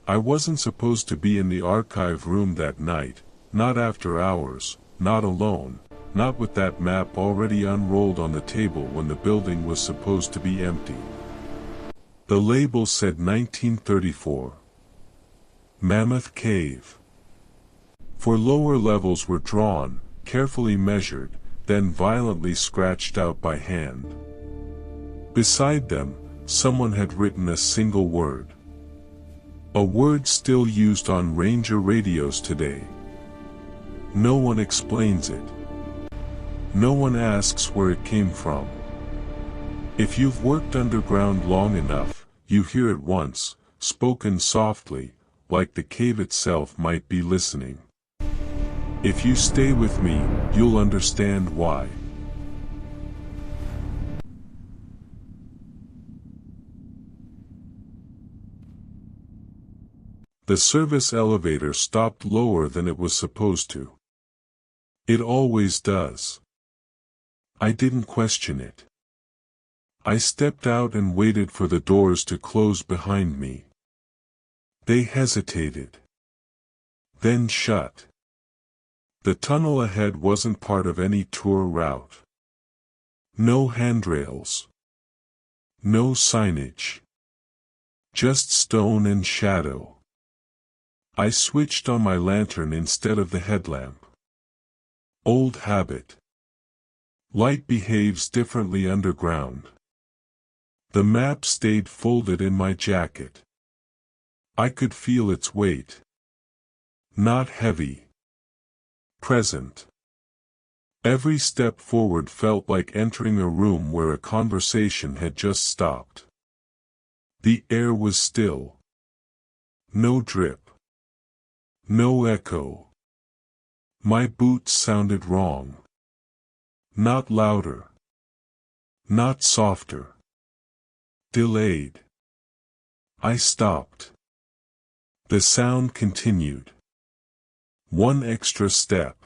I wasn't supposed to be in the archive room that night, not after hours, not alone, not with that map already unrolled on the table when the building was supposed to be empty. The label said 1934. Mammoth Cave. 4 lower levels were drawn, carefully measured, then violently scratched out by hand. Beside them, someone had written a single word. A word still used on Ranger radios today. No one explains it. No one asks where it came from. If you've worked underground long enough, you hear it once, spoken softly, like the cave itself might be listening. If you stay with me, you'll understand why. The service elevator stopped lower than it was supposed to. It always does. I didn't question it. I stepped out and waited for the doors to close behind me. They hesitated. Then shut. The tunnel ahead wasn't part of any tour route. No handrails. No signage. Just stone and shadow. I switched on my lantern instead of the headlamp. Old habit. Light behaves differently underground. The map stayed folded in my jacket. I could feel its weight. Not heavy. Present. Every step forward felt like entering a room where a conversation had just stopped. The air was still. No drip. No echo. My boots sounded wrong. Not louder. Not softer. Delayed. I stopped. The sound continued. One extra step.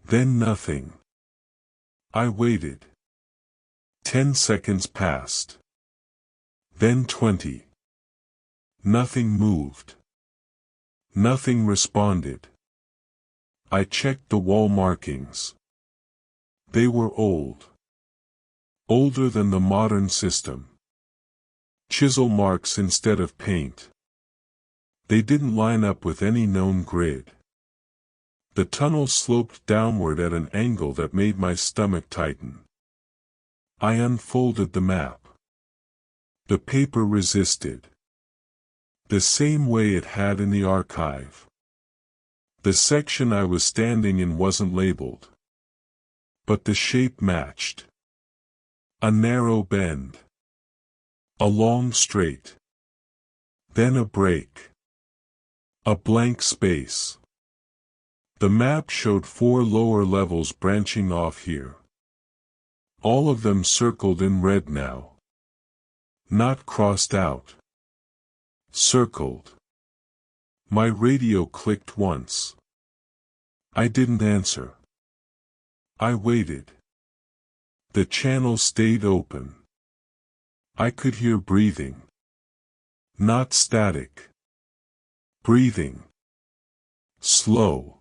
Then nothing. I waited. 10 seconds passed. Then 20. Nothing moved. Nothing responded. I checked the wall markings. They were old. Older than the modern system. Chisel marks instead of paint. They didn't line up with any known grid. The tunnel sloped downward at an angle that made my stomach tighten. I unfolded the map. The paper resisted. The same way it had in the archive. The section I was standing in wasn't labeled. But the shape matched. A narrow bend. A long straight. Then a break. A blank space. The map showed 4 lower levels branching off here. All of them circled in red now. Not crossed out. Circled. My radio clicked once. I didn't answer. I waited. The channel stayed open. I could hear breathing. Not static. Breathing. Slow.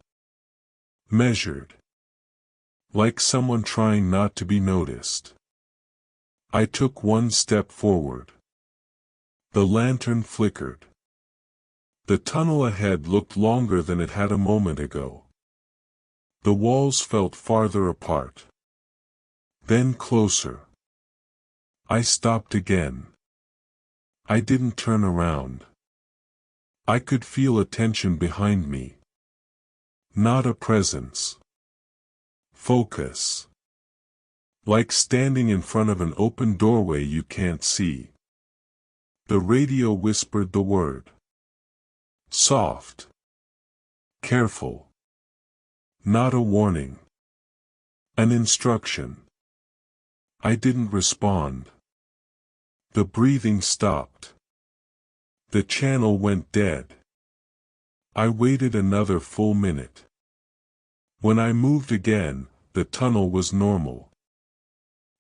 Measured. Like someone trying not to be noticed. I took 1 step forward. The lantern flickered. The tunnel ahead looked longer than it had a moment ago. The walls felt farther apart. Then closer. I stopped again. I didn't turn around. I could feel a tension behind me. Not a presence. Focus. Like standing in front of an open doorway you can't see. The radio whispered the word. Soft. Careful. Not a warning. An instruction. I didn't respond. The breathing stopped. The channel went dead. I waited another full minute. When I moved again, the tunnel was normal.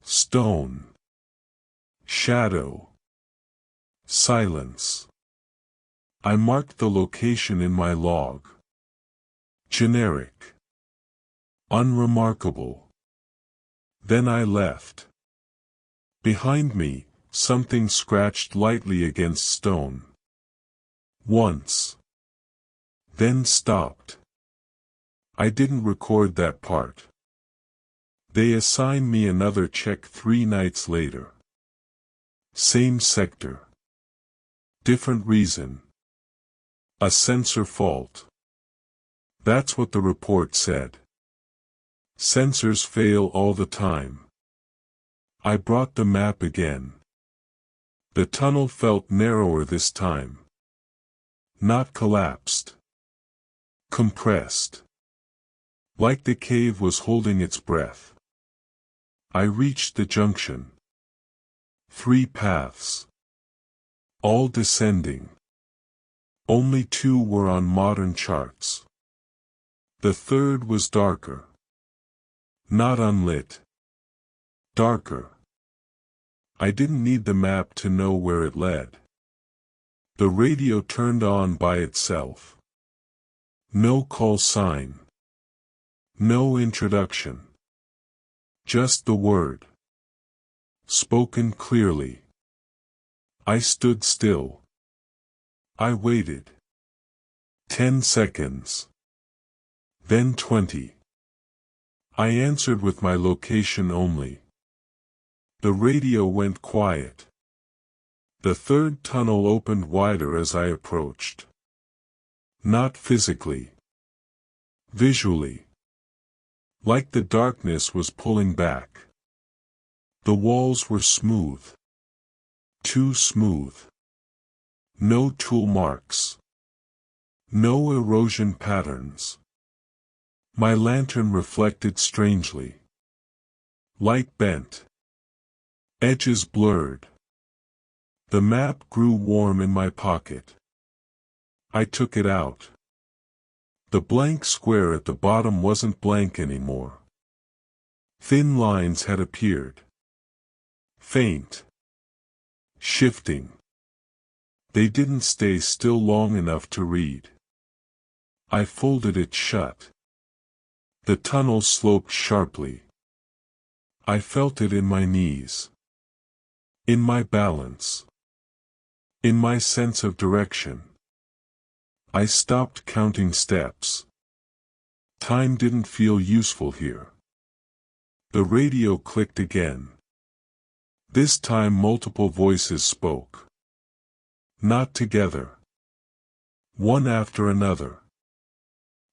Stone. Shadow. Silence. I marked the location in my log. Generic. Unremarkable. Then I left. Behind me, something scratched lightly against stone. Once. Then stopped. I didn't record that part. They assigned me another check 3 nights later. Same sector. Different reason. A sensor fault. That's what the report said. Sensors fail all the time. I brought the map again. The tunnel felt narrower this time. Not collapsed. Compressed. Like the cave was holding its breath. I reached the junction. 3 paths. All descending. Only 2 were on modern charts. The third was darker. Not unlit. Darker. I didn't need the map to know where it led. The radio turned on by itself. No call sign. No introduction. Just the word. Spoken clearly. I stood still. I waited. 10 seconds. Then 20. I answered with my location only. The radio went quiet. The third tunnel opened wider as I approached. Not physically. Visually. Like the darkness was pulling back. The walls were smooth. Too smooth. No tool marks. No erosion patterns. My lantern reflected strangely. Light bent. Edges blurred. The map grew warm in my pocket. I took it out. The blank square at the bottom wasn't blank anymore. Thin lines had appeared. Faint. Shifting. They didn't stay still long enough to read. I folded it shut. The tunnel sloped sharply. I felt it in my knees. In my balance. In my sense of direction. I stopped counting steps. Time didn't feel useful here. The radio clicked again. This time multiple voices spoke. Not together. One after another.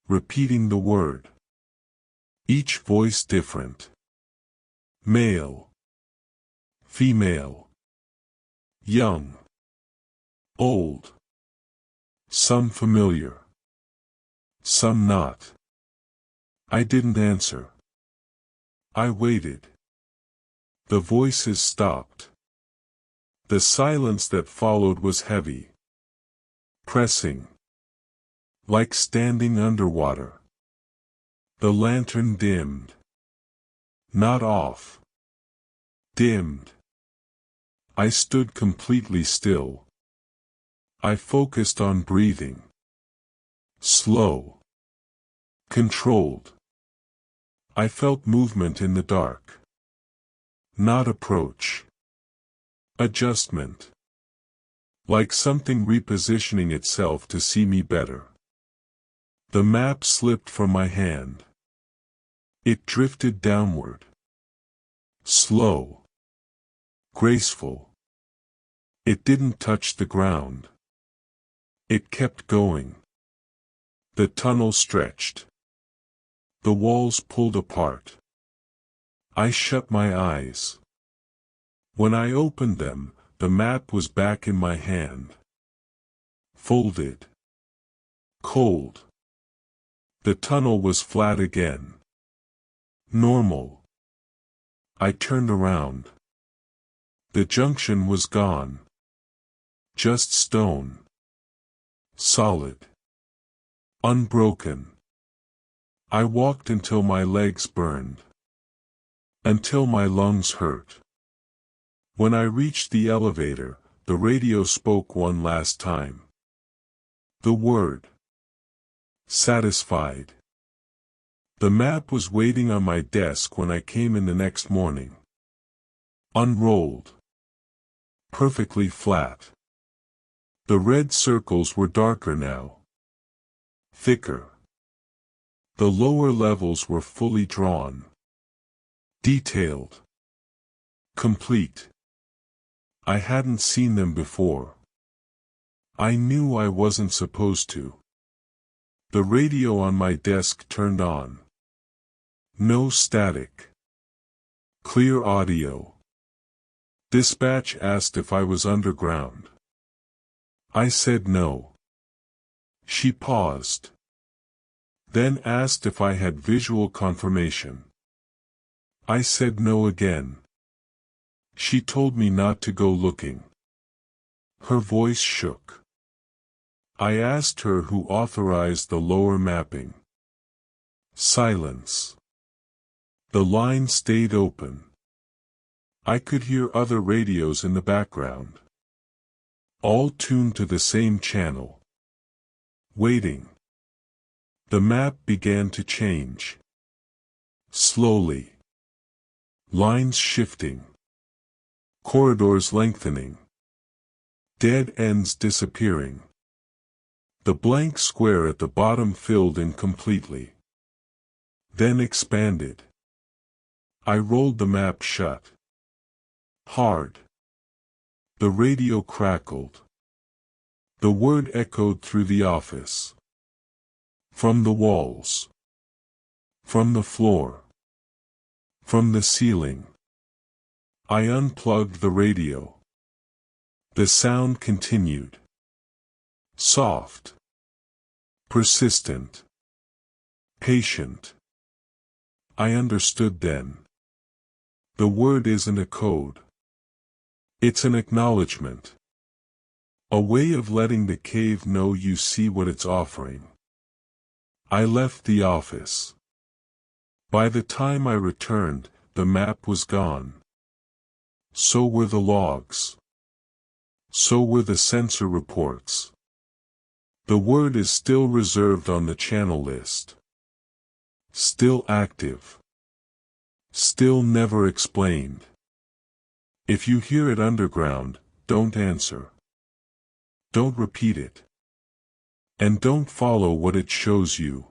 Repeating the word. Each voice different. Male. Female. Young. Old. Some familiar. Some not. I didn't answer. I waited. The voices stopped. The silence that followed was heavy. Pressing. Like standing underwater. The lantern dimmed. Not off. Dimmed. I stood completely still. I focused on breathing. Slow. Controlled. I felt movement in the dark. Not approach. Adjustment. Like something repositioning itself to see me better. The map slipped from my hand. It drifted downward. Slow. Graceful. It didn't touch the ground. It kept going. The tunnel stretched. The walls pulled apart. I shut my eyes. When I opened them, the map was back in my hand. Folded. Cold. The tunnel was flat again. Normal. I turned around. The junction was gone. Just stone. Solid. Unbroken. I walked until my legs burned. Until my lungs hurt. When I reached the elevator, the radio spoke one last time. The word. Satisfied. The map was waiting on my desk when I came in the next morning. Unrolled. Perfectly flat. The red circles were darker now. Thicker. The lower levels were fully drawn. Detailed. Complete. I hadn't seen them before. I knew I wasn't supposed to. The radio on my desk turned on. No static. Clear audio. Dispatch asked if I was underground. I said no. She paused. Then asked if I had visual confirmation. I said no again. She told me not to go looking. Her voice shook. I asked her who authorized the lower mapping. Silence. The line stayed open. I could hear other radios in the background. All tuned to the same channel. Waiting. The map began to change. Slowly. Lines shifting. Corridors lengthening. Dead ends disappearing. The blank square at the bottom filled in completely. Then expanded. I rolled the map shut. Hard. The radio crackled. The word echoed through the office. From the walls. From the floor. From the ceiling. I unplugged the radio. The sound continued. Soft. Persistent. Patient. I understood then. The word isn't a code. It's an acknowledgement. A way of letting the cave know you see what it's offering. I left the office. By the time I returned, the map was gone. So were the logs. So were the sensor reports. The word is still reserved on the channel list. Still active. Still never explained. If you hear it underground, don't answer. Don't repeat it. And don't follow what it shows you.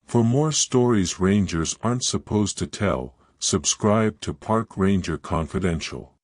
For more stories rangers aren't supposed to tell, subscribe to Park Ranger Confidential.